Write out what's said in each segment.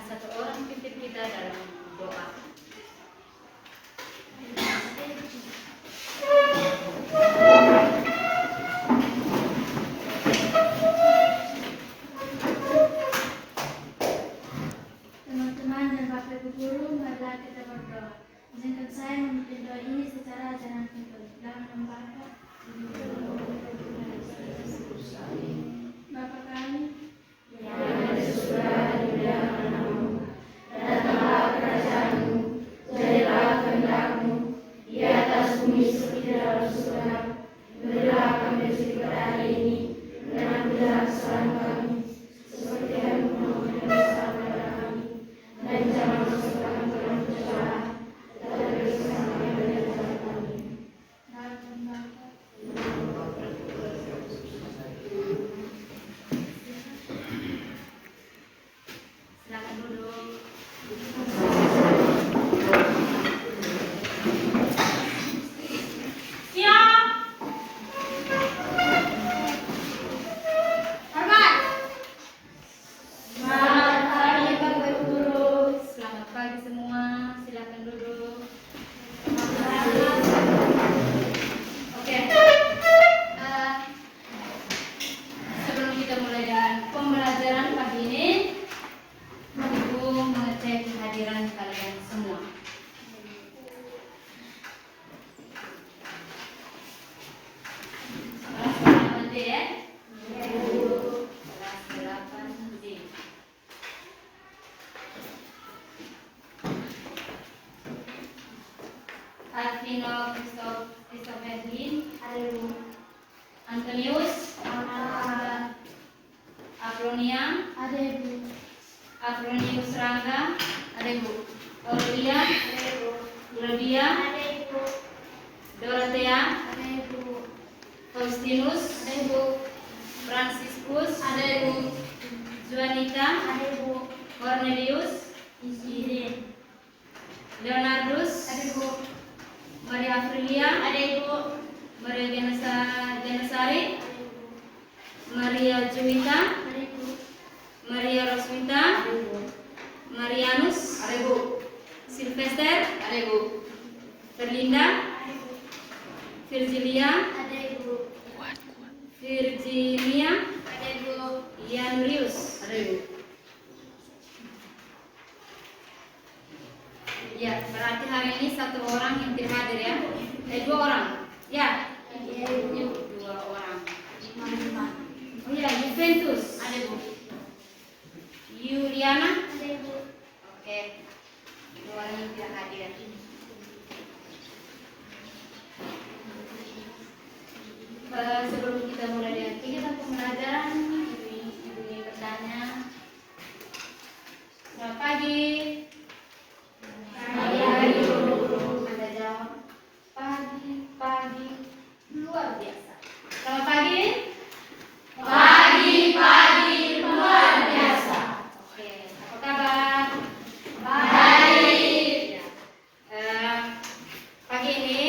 satu orang pimpin kita dalam doa. Teman-teman dan Bapak Ibu Guru, marilah kita berdoa. Izinkan saya memimpin doa ini secara ajaran Kristen. Dalam nama Bapa, Bapa kami, yang ada di surga, dimuliakan namamu. Datanglah kerajaanmu, jadilah kehendakmu di atas bumi seperti di dalam surga. Berilah kami rezeki pada hari ini, dan ampunilah kesalahan kami, seperti kami mengampuni dosa kepada kami. Dan jangan masukkan kami ke dalam pencobaan, tetapi bebaskan kami dari jahat kami. dalam nama Bapa, Silakan duduk. Siap. Hormat. Selamat pagi Bapak Ibu Guru. Selamat pagi semua. Silakan duduk. Oke. Sebelum kita mulai dengan pembelajaran pagi ini, Ibu mengecek kehadiran kalian semua. Kelas 8D ya? Kelas 8D. Alvino Christopherlin, ada Ibu, Antonius, ada Afronia, Ibu, Afronius Rangga, ada Ibu. Aurelia, ada Ibu, Claudia, ada Ibu, Dorothea, ada Ibu, Faustinus, ada Ibu, Franciscus, ada Ibu, Juanita, ada Ibu, Cornelius, Isidin, Leonardus, ada Ibu, Maria Aprilia, ada Ibu, Maria Genesari, ada Ibu, Maria Juwita, ada Ibu, Maria Roswita, ada Ibu, Marianus, Ada Ibu. Sylvester, Ada Ibu. Ferlinda, ada Ibu, Virgilia, ada Ibu, Virginia, ada Ibu, Yanurius. Ada Ibu. Ya, berarti hari ini satu orang yang tidak hadir ya. Dua orang. Ya, ada Ibu, dua orang. Mama, Oh ya, Juventus. ada Ibu, Yuliana. ada Ibu, Oke. Dua orang yang tidak hadir. Sebelum kita mulai dengan kegiatan pembelajaran, ibu ini bertanya. Selamat pagi. Pagi, Ibu. Anda jawab pagi luar biasa. Selamat pagi. Pagi luar biasa. Oke, apa kabar? Baik. Ya. Pagi ini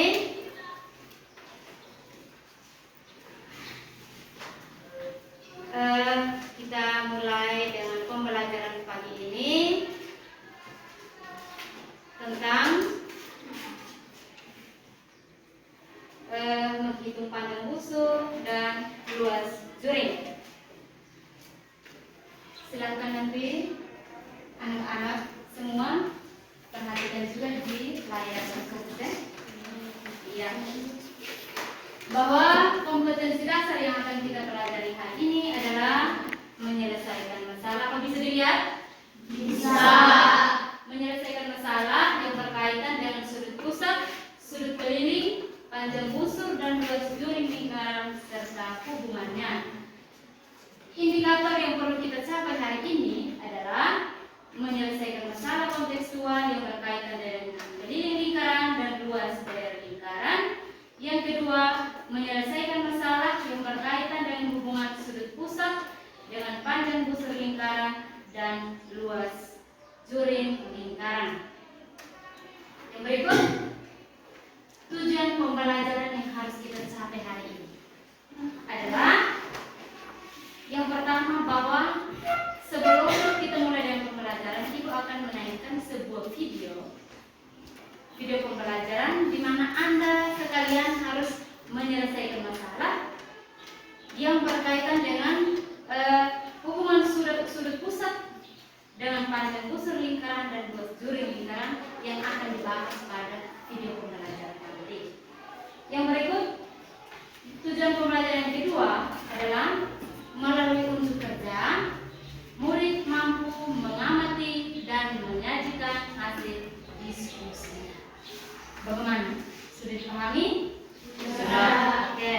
kita mulai dengan pembelajaran pagi ini tentang menghitung panjang busur dan luas juring. Silakan nanti anak-anak semua perhatikan juga di layar komputer. Iya. Bahwa kompetensi dasar yang akan kita pelajari hari ini adalah menyelesaikan masalah. Apa bisa dilihat? Bisa. Menyelesaikan masalah yang berkaitan dengan sudut pusat, sudut keliling, panjang busur dan luas juring lingkaran serta hubungannya. Indikator yang perlu kita capai hari ini adalah menyelesaikan masalah kontekstual yang berkaitan dengan keliling lingkaran dan luas dari lingkaran. Yang kedua, menyelesaikan masalah yang berkaitan dengan hubungan sudut pusat dengan panjang busur lingkaran dan luas juring lingkaran. Yang berikut, tujuan pembelajaran yang harus kita capai hari ini adalah yang pertama, bahwa sebelum kita mulai dengan pembelajaran, Ibu pembelajaran di mana Anda sekalian harus menyelesaikan masalah yang berkaitan dengan hubungan sudut pusat dengan panjang busur lingkaran dan luas juri lingkaran yang akan dibahas pada video pembelajaran nanti. Yang berikut, tujuan pembelajaran yang kedua adalah melalui unsur kerja, murid mampu mengamati dan menyajikan hasil diskusi. Bagaimana? Sudah dipahami? Sudah. Oke.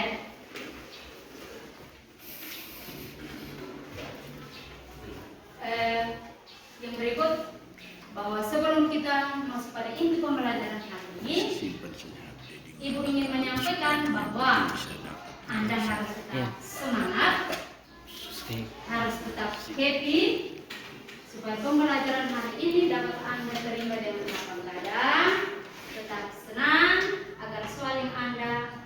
Yang berikut, bahwa sebelum kita masuk pada inti pembelajaran hari ini, Ibu ingin menyampaikan bahwa Anda harus tetap semangat, harus tetap happy, supaya pembelajaran hari ini dapat Anda terima dengan lapang dada, tetap senang, agar soal yang Anda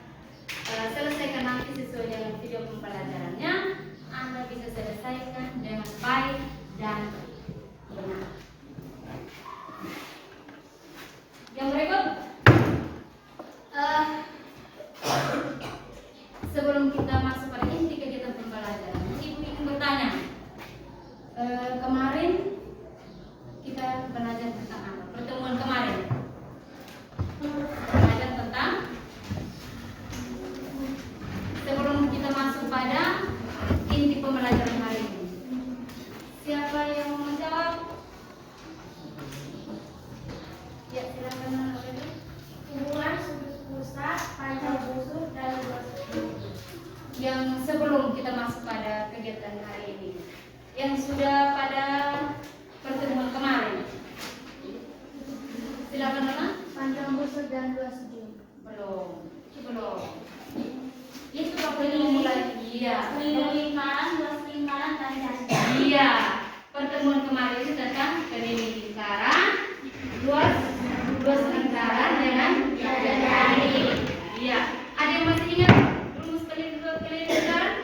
selesaikan nanti sesuai dengan video pembelajarannya, Anda bisa selesaikan dengan baik dan benar. Yang berikut, sebelum kita masuk pada inti kegiatan pembelajaran, Ibu ingin bertanya, kemarin kita belajar tentang apa? Pertemuan kemarin belajar tentang, sebelum kita masuk pada inti pembelajaran hari ini, siapa yang mau menjawab? Ya, silakan. Hubungan sudut pusat, panjang busur, dan luas juri. Yang sebelum kita masuk pada kegiatan hari ini, yang sudah pada pertemuan kemarin, silakan Nona. Panjang busur dan luas juri. Belum. Itu belum mulai. Iya. Lingkaran, luas lingkaran, dan jari. Iya. Pertemuan kemarin itu tentang keliling lingkaran, luas lingkaran dengan jari. Iya. Ada yang masih ingat rumus keliling lingkaran?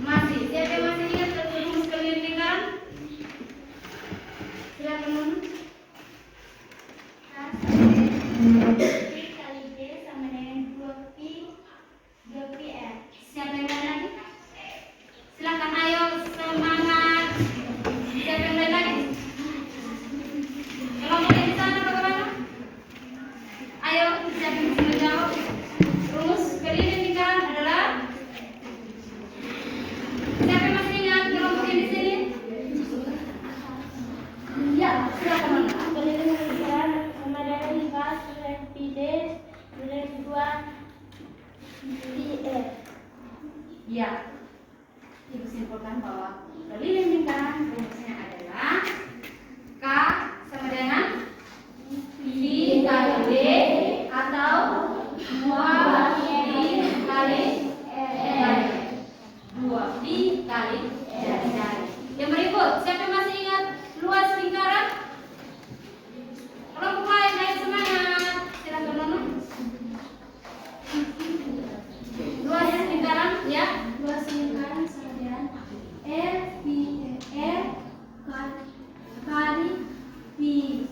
Masih. Siapa yang masih ingat rumus keliling lingkaran? Silakan Nona. P kali D sama dengan 2pi R. Siapa yang lain lagi? Silakan, ayo semangat. Siapa yang lain lagi? Kalau mulai di sana bagaimana? Ayo, siapa yang bisa menjawab? Rumus keliling lingkaran adalah, siapa yang masih ingat kelompok yang di sini? Ya, silakan Nona. Keliling lingkaran sama dengan lingkaran sudah pi D sudah 2pi R. Ya, Ibu simpulkan bahwa keliling lingkaran rumusnya adalah K sama dengan Pi kali D atau 2pi kali R. 2pi kali R. Yang berikut, siapa yang masih ingat luas lingkaran? Kelompok lain, ayo semangat. Silakan Nona. Luas lingkaran, ya. Luas lingkaran sama dengan R kali pi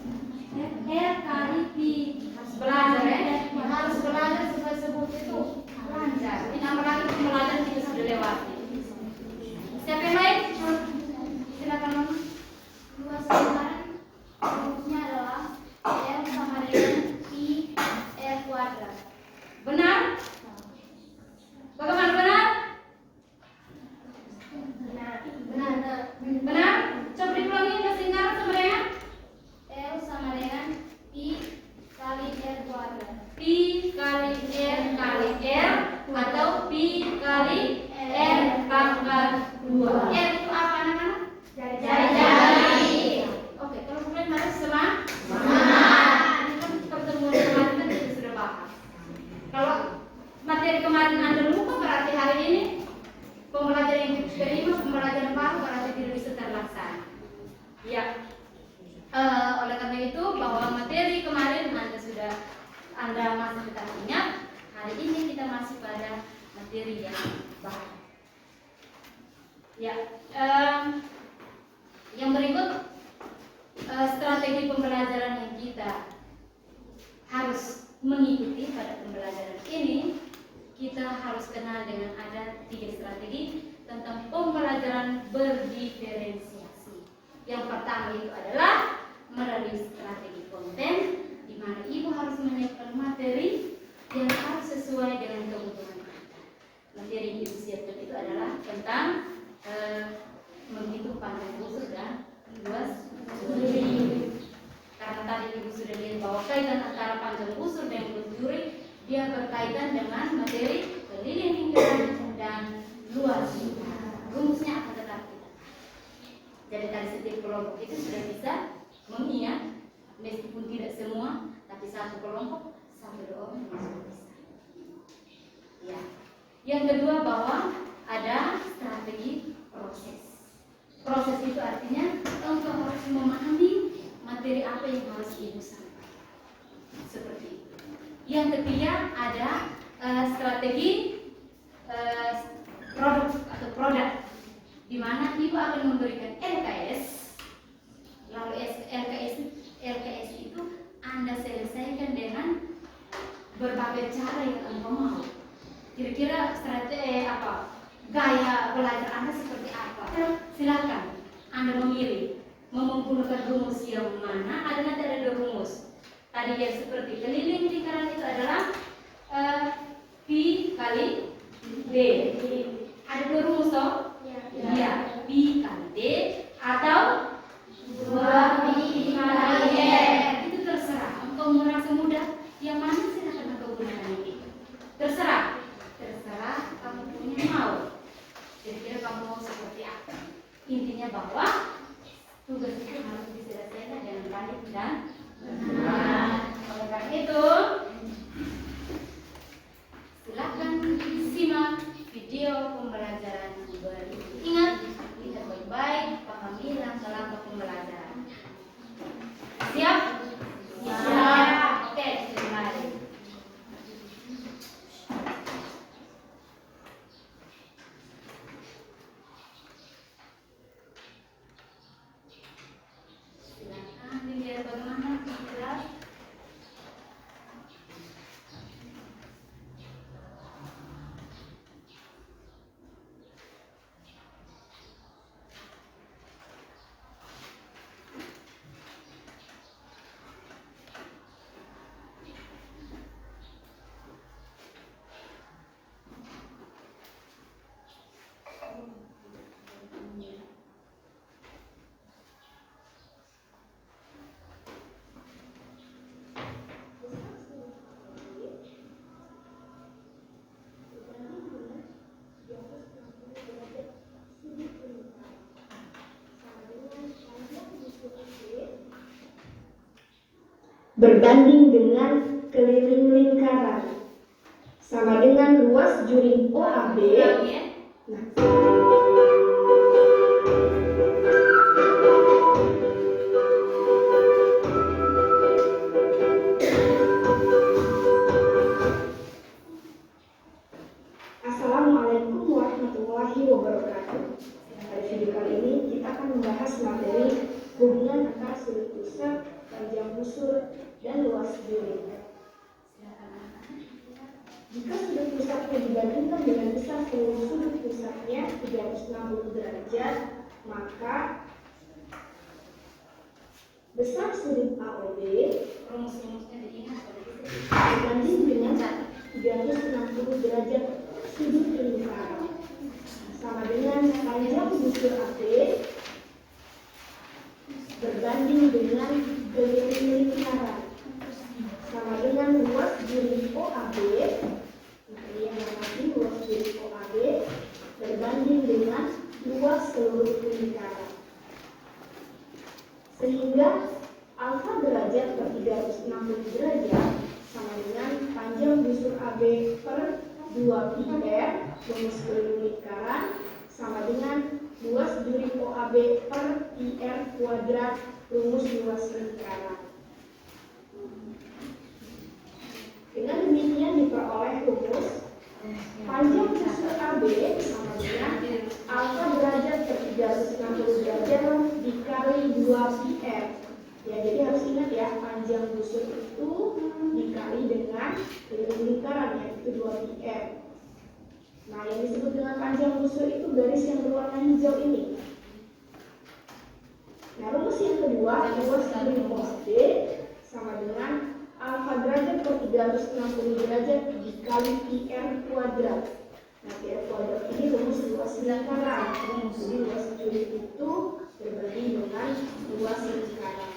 R kali pi. Harus belajar ya. Harus belajar supaya sebut itu lancar. Tidak lagi pembelajaran kita sudah lewati. Siapa yang lain? Silakan Nona. Luas lingkaran rumusnya adalah R sama dengan pi R kuadrat. Benar? Bagaimana benar? Benar? Coba diulangi luas lingkaran sama dengan R sama dengan pi kali R kuadrat. pi kali R kali R atau pi kali R pangkat 2. R itu apa anak-anak? Jari. Oke, kalau kalian harus semangat. Ini kan pertemuan kemarin kan kita sudah bahas. Kalau materi kemarin Anda lupa, berarti hari ini pembelajaran yang terima, pembelajaran baru berarti tidak bisa terlaksana. Ya. Oleh karena itu, bahwa materi kemarin Anda masih tetap ingat, hari ini kita masuk pada materi yang baru. Ya, yang berikut strategi pembelajaran yang kita harus mengikuti pada pembelajaran ini, kita harus kenal dengan ada 3 strategi tentang pembelajaran berdiferensiasi. Yang pertama itu adalah melalui strategi konten, di mana ibu harus menyiapkan materi yang harus sesuai dengan kebutuhan kita. Materi yang ibu siapkan itu adalah tentang menghitung panjang busur dan luas juri. Karena tadi ibu sudah lihat bahwa kaitan antara panjang busur dan luas juri, dia berkaitan dengan materi keliling lingkaran dan luas juri. Rumusnya akan tetap kita. Jadi dari setiap kelompok itu sudah bisa mengingat, meskipun tidak semua, tapi satu kelompok sampai 2 orang sudah bisa. Ya. Yang kedua bahwa ada strategi proses. Proses itu artinya engkau harus memahami materi apa yang harus ibu sampaikan. Seperti itu. Yang ketiga ada strategi produk, di mana ibu akan memberikan LKS. Lalu LKS itu Anda selesaikan dengan berbagai cara yang engkau mau. Kira-kira strategi gaya belajar Anda seperti apa? Silakan Anda memilih mau menggunakan rumus yang mana. Nanti ada 2 rumus. Tadi yang seperti keliling lingkaran itu adalah P kali D. Ada 2 rumus toh? Ya, P kali D atau 2P kali R. Itu terserah. Engkau merasa mudah, yang mana silakan engkau gunakan ini. Terserah kamu punya mau. Kira-kira kamu mau seperti apa? Intinya bahwa tugas itu harus diselesaikan dengan baik dan benar. Oleh karena itu, silakan simak video pembelajaran berikut. Ingat, lihat baik-baik, pahami langkah-langkah pembelajaran. Siap? Siap. Oke, dimulai. Silakan dilihat bagaimana jelas. berbanding dengan keliling lingkaran sama dengan luas juri OAB. Nah, Assalamualaikum warahmatullahi wabarakatuh. Pada video kali ini kita akan membahas materi hubungan antara sudut pusat, panjang busur, dan luas juri. Jika sudut pusatnya dibandingkan dengan besar seluruh sudut pusatnya 360 derajat, maka besar sudut AOB Rumus-rumusnya diingat berbanding dengan 360 derajat sudut lingkaran sama dengan panjang busur AB berbanding dengan keliling lingkaran sama dengan luas juri OAB. Yang nanti luas juri OAB berbanding dengan luas seluruh lingkaran, sehingga alfa derajat per 360 derajat sama dengan panjang busur AB per 2πr rumus keliling lingkaran sama dengan luas juri OAB per IR kuadrat rumus luas lingkaran. Dengan demikian diperoleh rumus panjang busur AB sama dengan alfa derajat per 360 derajat dikali 2πr Ya, jadi harus ingat ya, panjang busur itu dikali dengan garis lingkaran, yaitu 2πr. Nah, yang disebut dengan panjang busur itu garis yang berwarna hijau ini. Nah, rumus yang kedua, rumus dari rumus D sama dengan alfa derajat per 360 derajat dikali πr kuadrat. Nah, πr kuadrat ini rumus luas lingkaran. Jadi luas juri itu berbanding dengan luas lingkaran.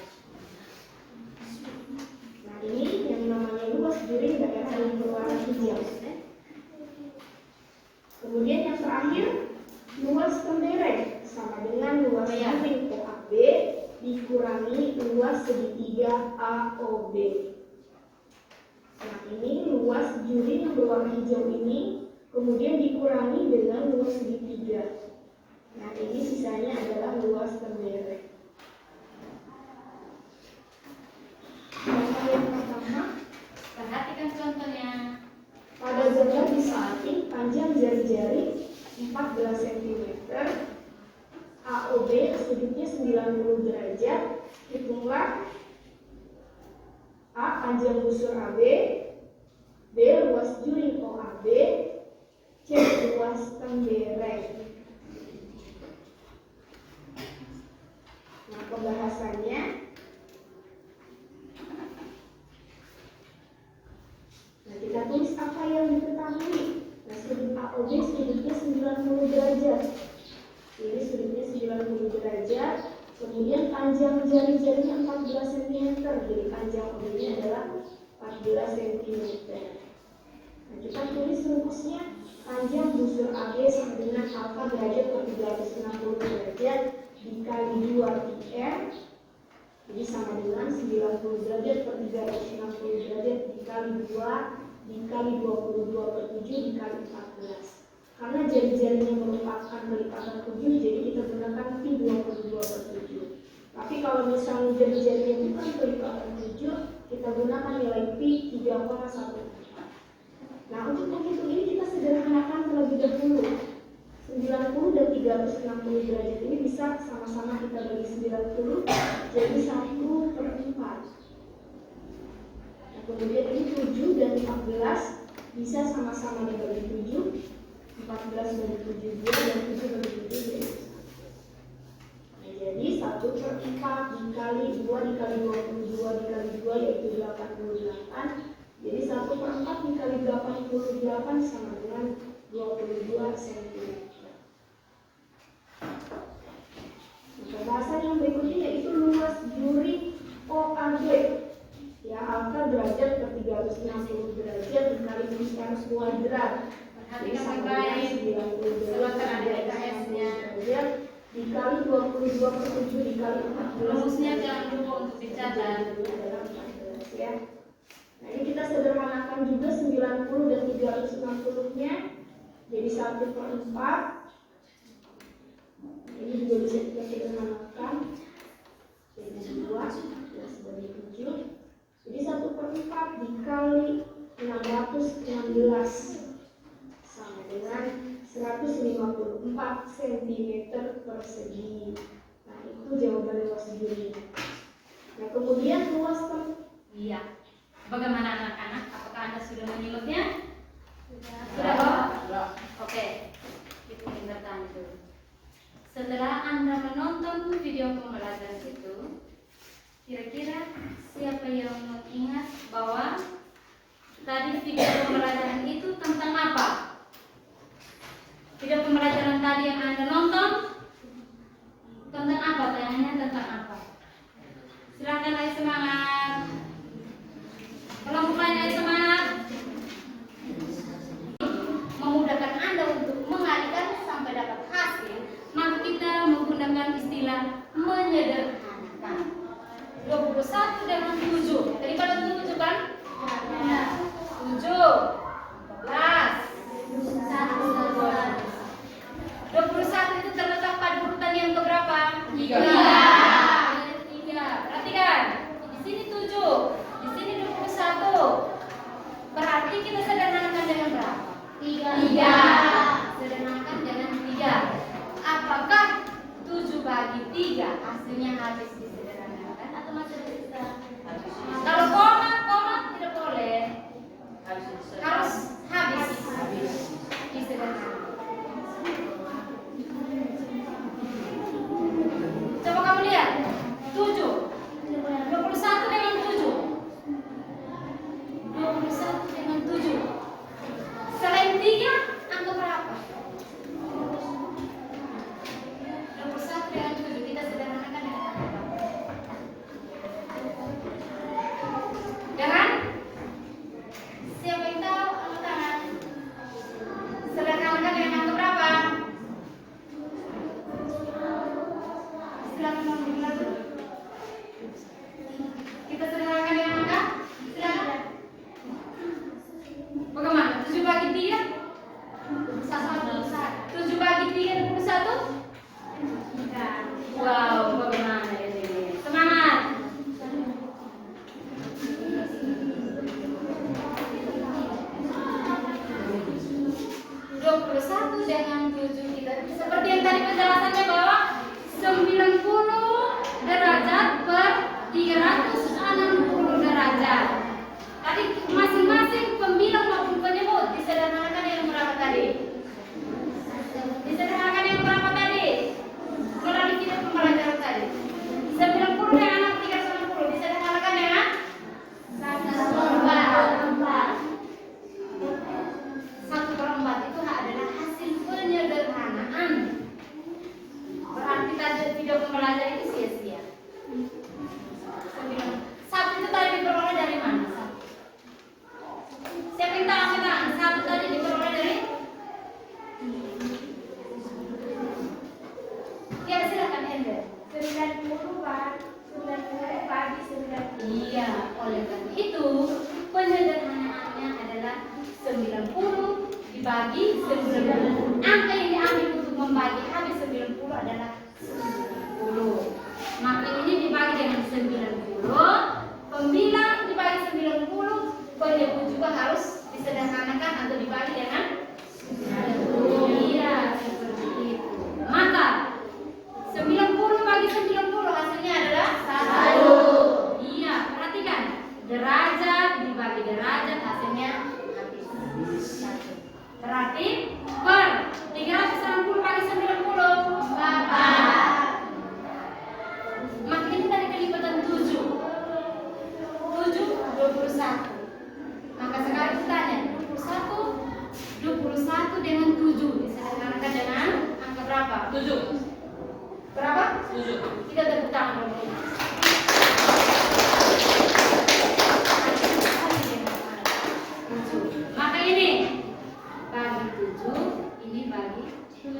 Nah, ini yang namanya luas juri daerah yang berwarna hijau. Kemudian yang terakhir, luas tembereng sama dengan luas samping OAB dikurangi luas segitiga AOB. Nah, ini luas juri yang berwarna hijau ini kemudian dikurangi dengan luas segitiga. Nah, ini sisanya adalah luas tembereng. Yang pertama, Perhatikan contohnya. pada gambar di samping panjang jari-jari 14 cm, AOB sudutnya 90 derajat. Hitunglah A panjang busur AB, B luas juring OAB, C luas tembereng. Nah, pembahasannya, nah, kita tulis apa yang diketahui. Nah, sudut AOB sudutnya 90 derajat. Ini sudutnya 90 derajat. Kemudian panjang jari-jarinya 14 cm. Jadi panjang OB-nya adalah 14 cm. Nah, kita tulis rumusnya, panjang busur AB sama dengan alfa derajat per 360 derajat dikali 2πr. Jadi sama dengan 90 derajat per 360 derajat dikali 2 dikali 22/7 dikali 14. Karena jari-jarinya merupakan kelipatan 7, jadi kita gunakan pi 22/7. Tapi kalau misalnya jari-jarinya bukan kelipatan 7, kita gunakan nilai pi 3,14. Nah, untuk menghitung ini kita sederhanakan terlebih dahulu. 90 dan 360 derajat ini bisa sama-sama kita bagi 90 jadi 1/4. Nah, kemudian ini 7 dan 14 bisa sama-sama dibagi 7. 14 bagi 7 2 dan 7 bagi 7 jadi 1. Nah, jadi 1/4 dikali 2 dikali 22 dikali 2 yaitu 88. Jadi 1/4 dikali 88 sama dengan 22 cm. Pembahasan yang berikutnya yaitu luas juri OAB. Ya, alfa derajat per 360 derajat dikali πr kuadrat. Perhatikan baik-baik. Silakan ada IKS-nya. Dikali 22/7 dikali 14. Rumusnya jangan lupa untuk dicatat. Adalah 14 ya. Nah, ini kita sederhanakan juga 90 dan 360-nya jadi 1/4. Ini juga bisa kita sederhanakan jadi 2 sebagai 7. Jadi 1/4 dikali 616 sama dengan 154 cm persegi. Nah, itu jawaban luas jurinya. Nah, kemudian luas Iya. Bagaimana anak-anak? Apakah Anda sudah menyimaknya? Sudah. Sudah, Pak? Oke. Itu yang bertanya dulu. Setelah Anda menonton video pembelajaran itu, kira-kira siapa yang mengingat bahwa tadi video pembelajaran itu tentang apa? Video pembelajaran tadi yang Anda nonton tentang apa? Tanyanya tentang apa? Silakan lagi semangat. Kelompok lain lagi semangat. Memudahkan Anda untuk mengalihkan sampai dapat hasil, maka kita menggunakan istilah menyederhanakan. 21 dengan 7. Tadi pada 7 kan? 7 14 21 itu terletak pada urutan yang keberapa? 3. Perhatikan. Di sini 7, di sini 21. Berarti kita sederhanakan dengan berapa? 3. Sederhanakan dengan 3. Apakah 7 bagi 3 hasilnya habis disederhanakan atau masih ada Iya, oleh karena itu penyederhanaannya adalah 90 dibagi 90. Angka yang diambil untuk membagi habis 90 adalah 90. Maka ini dibagi dengan 90, 9 dibagi 90, penyebut juga harus disederhanakan atau dibagi dengan 90. Iya, seperti itu. Maka 90 bagi 90 hasilnya adalah 1. Iya, perhatikan. Derajat dibagi derajat hasilnya habis 1. Berarti per 360 bagi 90 4. Maka ini dari kelipatan 7. 7 21. Maka sekarang kita tanya 21 dengan 7 disederhanakan dengan angka berapa? 7. Berapa? 7. Kita tepuk tangan dulu. Maka ini bagi 7, ini bagi 7.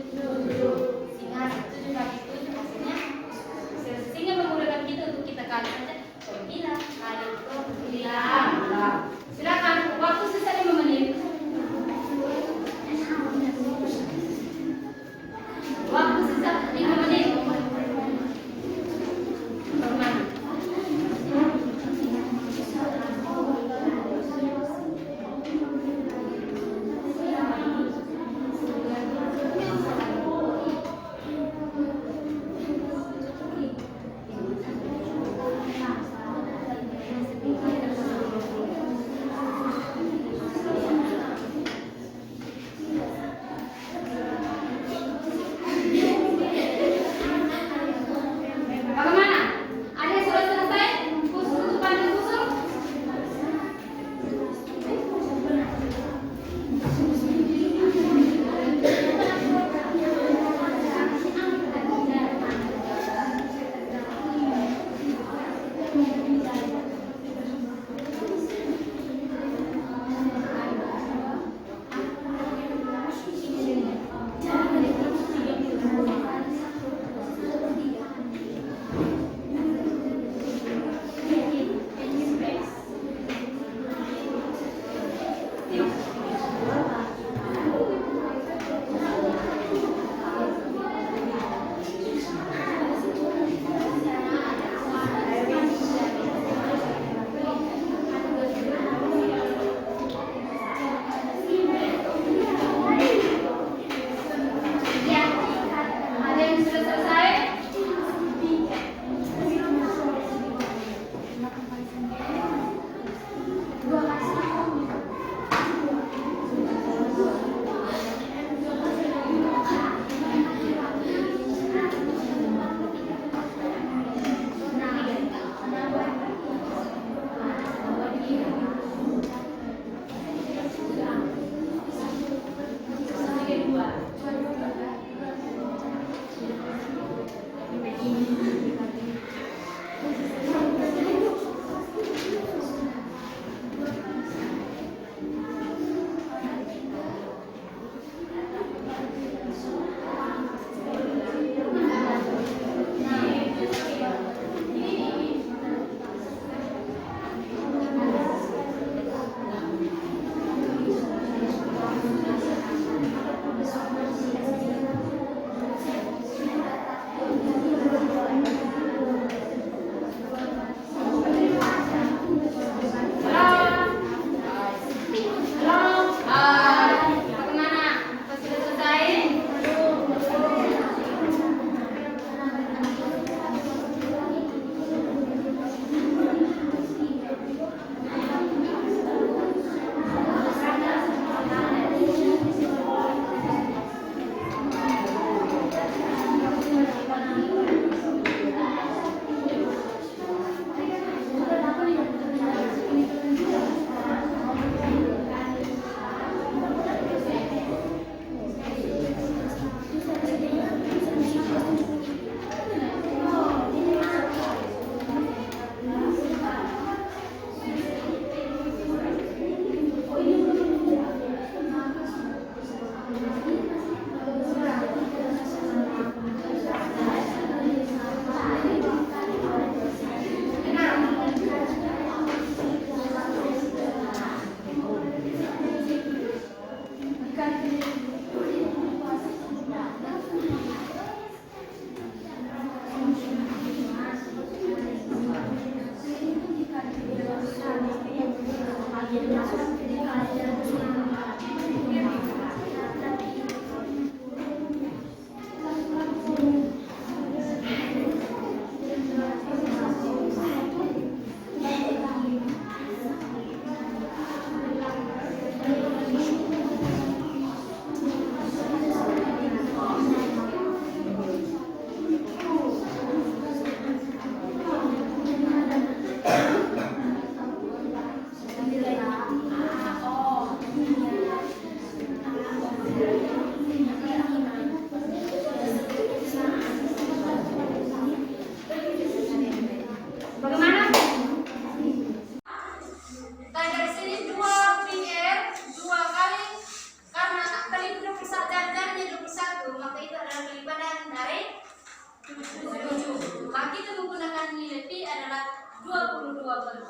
Sehingga 7 bagi 7 hasilnya sehingga memudahkan kita untuk kita kali saja 9 kali 9. Silakan, waktu sisa 5 menit. Waktu sisa 5 menit.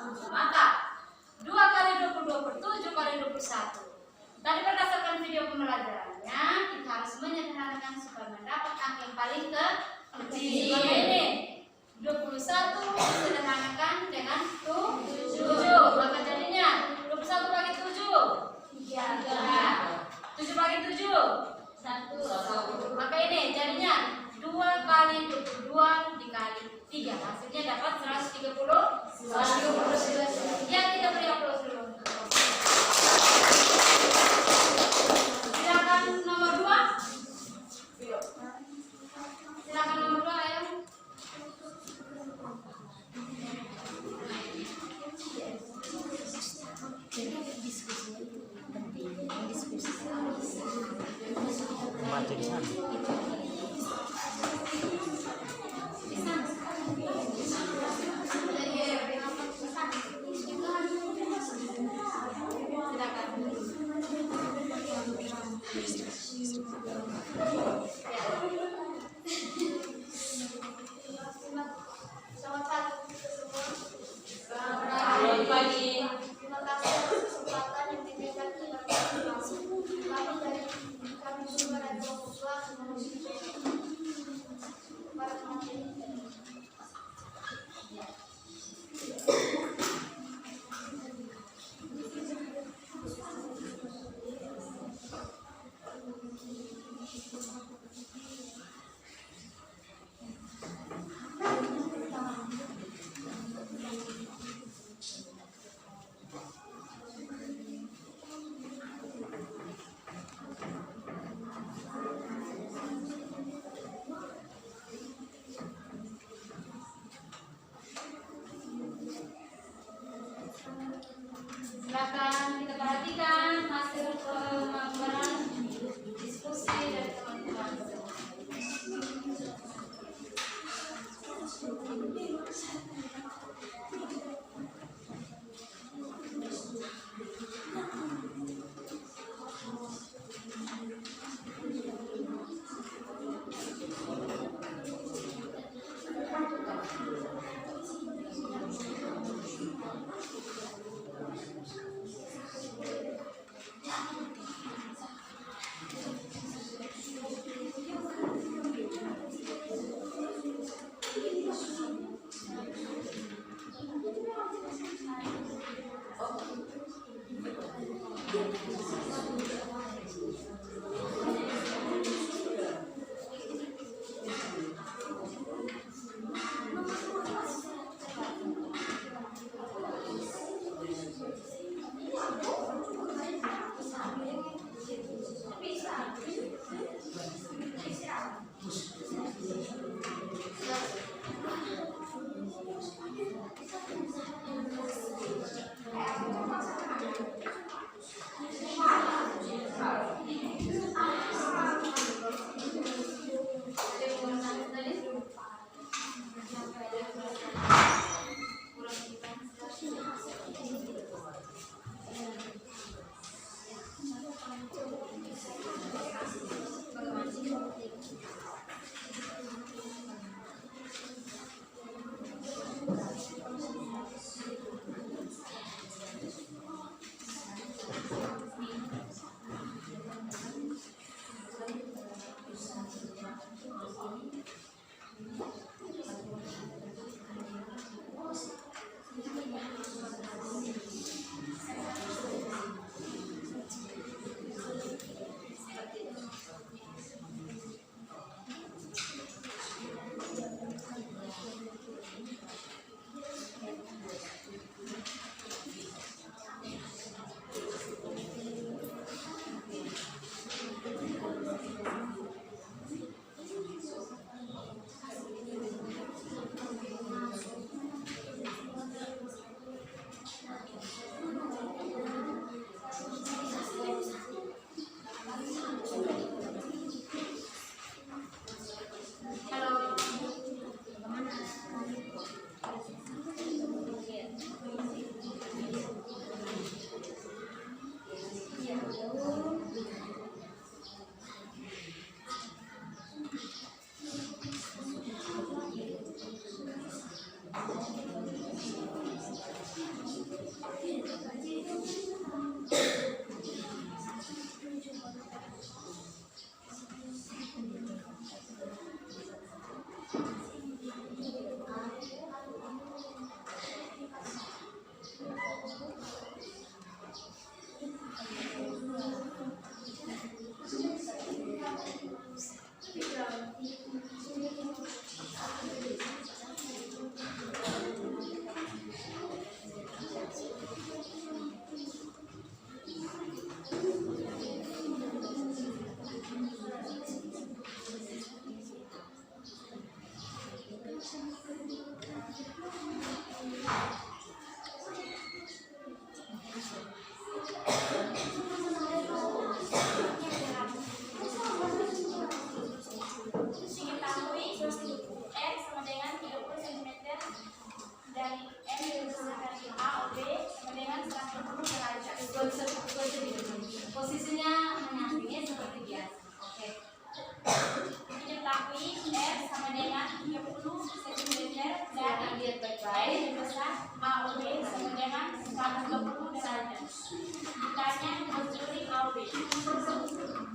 Maka 2 kali 22 per 7 kali 21. Tadi berdasarkan video pembelajarannya, kita harus menyederhanakan supaya mendapat angka yang paling kecil. Ini 21 disederhanakan dengan 7. Maka jadinya 21 bagi 7 3. 7 bagi 7 1. Maka ini jadinya 2 kali 22 dikali 3. Hasilnya dapat 130. Ya, kita beri aplaus dulu. Silakan nomor 2. Silakan nomor 2, ayo. Baca di sana. Selamat pagi semua. Selamat pagi. Terima kasih atas kesempatan yang diberikan kepada kami dari kami semua dan tua para materi. Silakan kita perhatikan hasil pemaparan diskusi dari teman-teman.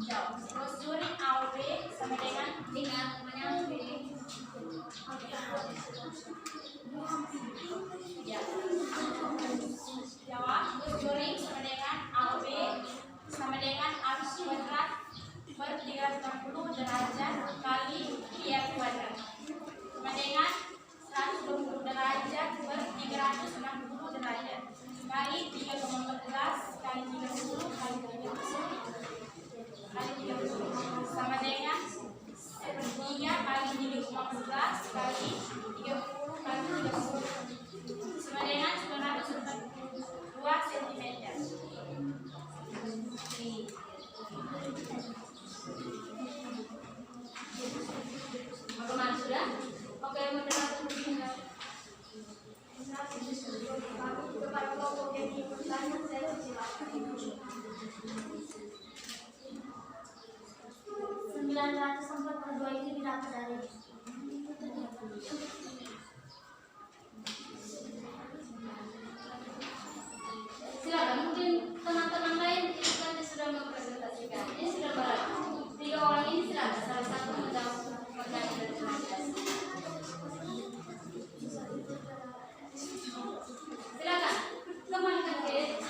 Jauh. Terus during our break sama dengan namanya ya. Jawab. Terus during sama dengan our break sama dengan arus kuadrat per 360 derajat kali r kuadrat sama dengan 120 derajat per 360 derajat kali 3,14 kali 30 kali 30 kali 30 sama dengan 3 kali 3,14 kali 30 kali 30 sama dengan 942 cm. Bagaimana sudah? Oke, moderator berbicara. Kepada kelompok yang bertanya, saya silakan. 942 itu didapat dari Silakan, mungkin teman-teman lain itu nanti sudah mempresentasikan. Ini sudah berat. 3 orang ini silakan salah satu menjawab pertanyaan dari teman-teman. Silakan, kembalikan ke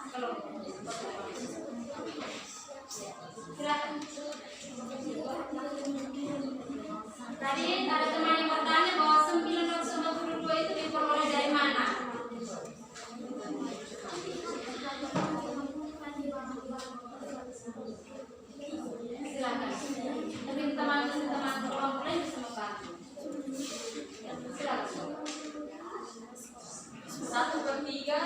kalau silakan. Tadi ada teman yang bertanya bahwa 992 itu diperoleh dari mana? Silakan. Mungkin teman-teman kelompok lain bisa membantu. Silakan. 1/3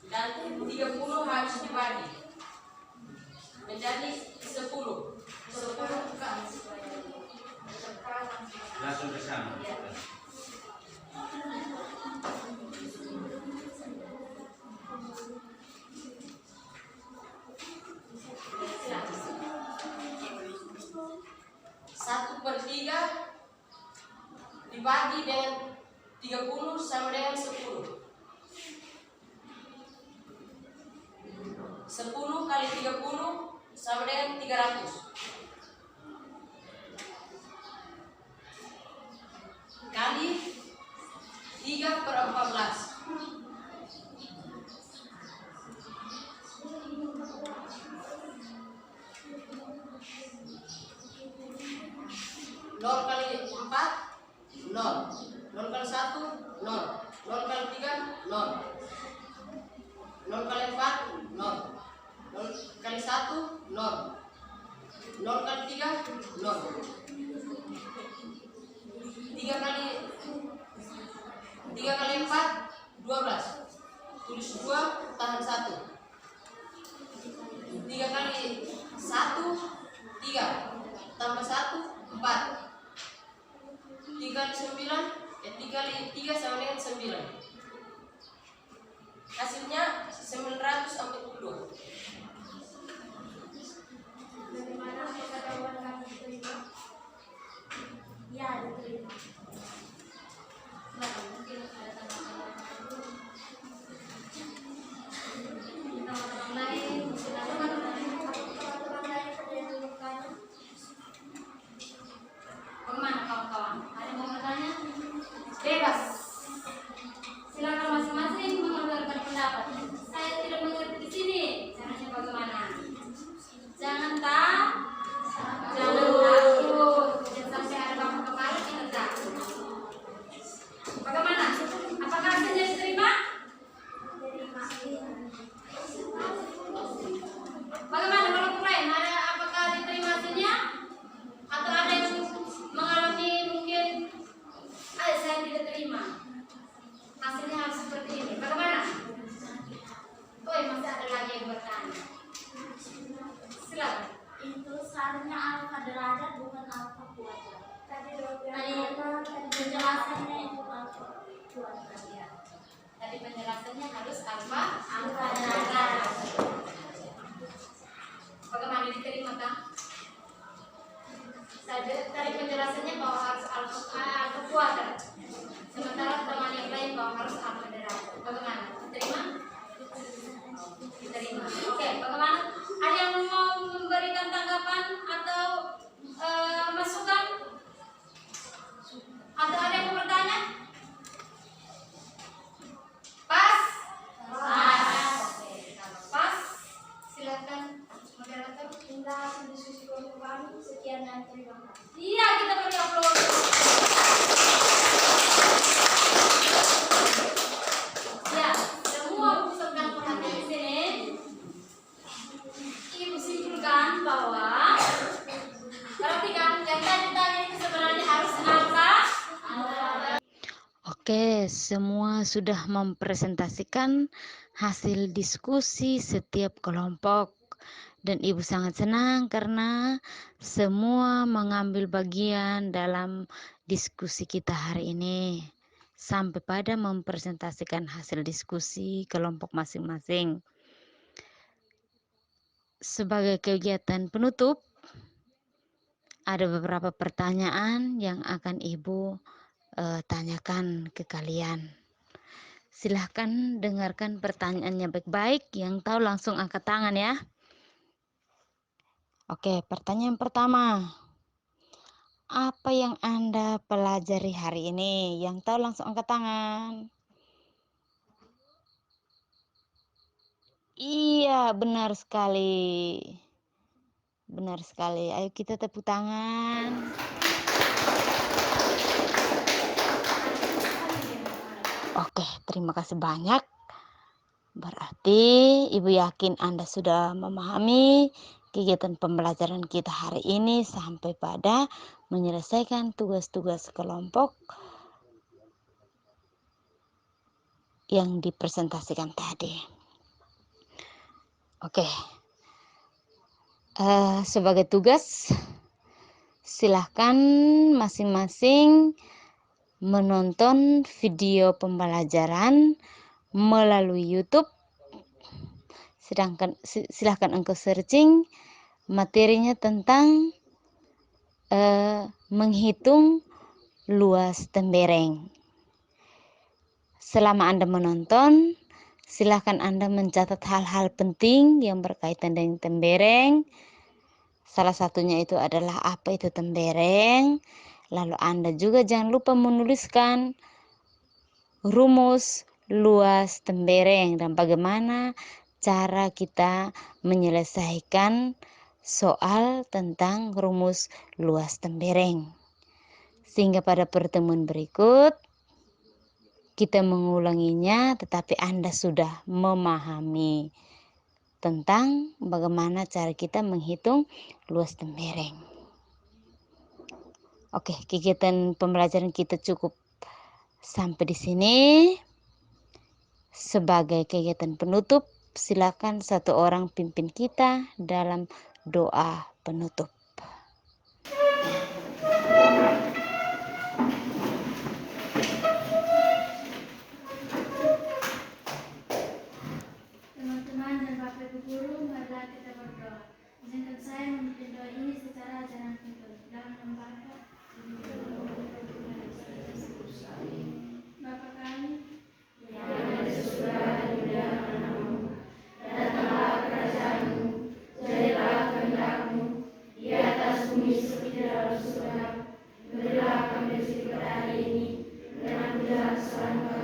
dan 30 harus dibagi menjadi 10. 10 langsung ke sana. Satu per 3 dibagi dengan 30 sama dengan 10. 10 kali 30 sama dengan 300 kali 3/14. 0 kali 4 0, 0 kali 1 0, 0 kali 3 0, 0 kali 4 0, 0 kali 1 0, 0 kali 3 0, 3 kali 4 12, tulis 2 tahan 1, 3 kali 1 3 tambah 1 4, 3 kali 9 3 kali 3 sama dengan 9. Hasilnya 942. bagaimana pengetahuan kami diterima? Ya, diterima. Silakan, mungkin ada tanggapan teman-teman lain. Silakan. Teman-teman lain ada yang bertanya? Bagaimana kawan-kawan? Ada yang mau bertanya? Bebas. Silakan masing-masing mengeluarkan pendapat. Saya tidak mengerti di sini. Caranya bagaimana? Jangan takut. Jangan sampai ada bapak kepala kita takut. Bagaimana? Apakah hasilnya diterima? Bagaimana kelompok lain? Apakah diterima hasilnya? Atau ada yang mengalami mungkin saya tidak terima, hasilnya harus seperti ini. Bagaimana? Oh, masih ada lagi yang bertanya. Silakan. Itu seharusnya alfa derajat bukan alfa kuadrat. Tadi penjelasannya itu alfa kuadrat. Ya. Tadi penjelasannya harus alfa derajat. derajat. Bagaimana diterima, Kang? Tadi penjelasannya bahwa harus alfa kuadrat. Sementara teman yang lain bahwa harus alfa derajat. Bagaimana? Diterima? Diterima. Oke, bagaimana? Ada yang mau memberikan tanggapan atau masukan? Atau ada yang mau bertanya? Pas? Pas. Oke, kalau pas, silakan moderator. Terima kasih diskusi kelompok kami. Sekian dan terima kasih. Iya, kita beri aplaus. Ya, semua pusatkan perhatian di sini. Ibu simpulkan bahwa perhatikan yang tadi tanya itu sebenarnya harus apa? Oke, semua sudah mempresentasikan hasil diskusi setiap kelompok. Dan Ibu sangat senang karena semua mengambil bagian dalam diskusi kita hari ini. Sampai pada mempresentasikan hasil diskusi kelompok masing-masing. Sebagai kegiatan penutup, ada beberapa pertanyaan yang akan Ibu tanyakan ke kalian. Silahkan dengarkan pertanyaannya baik-baik. Yang tahu langsung angkat tangan ya. Oke, pertanyaan pertama. Apa yang Anda pelajari hari ini? Yang tahu langsung angkat tangan. Iya, benar sekali. Benar sekali. Ayo kita tepuk tangan. Oke, terima kasih banyak. Berarti Ibu yakin Anda sudah memahami kegiatan pembelajaran kita hari ini sampai pada menyelesaikan tugas-tugas kelompok yang dipresentasikan tadi. Oke, sebagai tugas silahkan masing-masing menonton video pembelajaran melalui YouTube. Sedangkan silahkan engkau searching materinya tentang menghitung luas tembereng. Selama Anda menonton, silahkan Anda mencatat hal-hal penting yang berkaitan dengan tembereng. Salah satunya itu adalah apa itu tembereng. Lalu Anda juga jangan lupa menuliskan rumus luas tembereng dan bagaimana cara kita menyelesaikan soal tentang rumus luas tembereng. Sehingga pada pertemuan berikut kita mengulanginya, tetapi Anda sudah memahami tentang bagaimana cara kita menghitung luas tembereng. Oke, kegiatan pembelajaran kita cukup sampai di sini. Sebagai kegiatan penutup, silakan satu orang pimpin kita dalam doa penutup. Teman-teman dan Bapak Ibu Guru, marilah kita berdoa. Izinkan saya memimpin doa ini secara ajaran penutup. Dalam nama Bapa, Bapa kami, Berilah kami rezeki pada hari ini, dengan segala kesalahan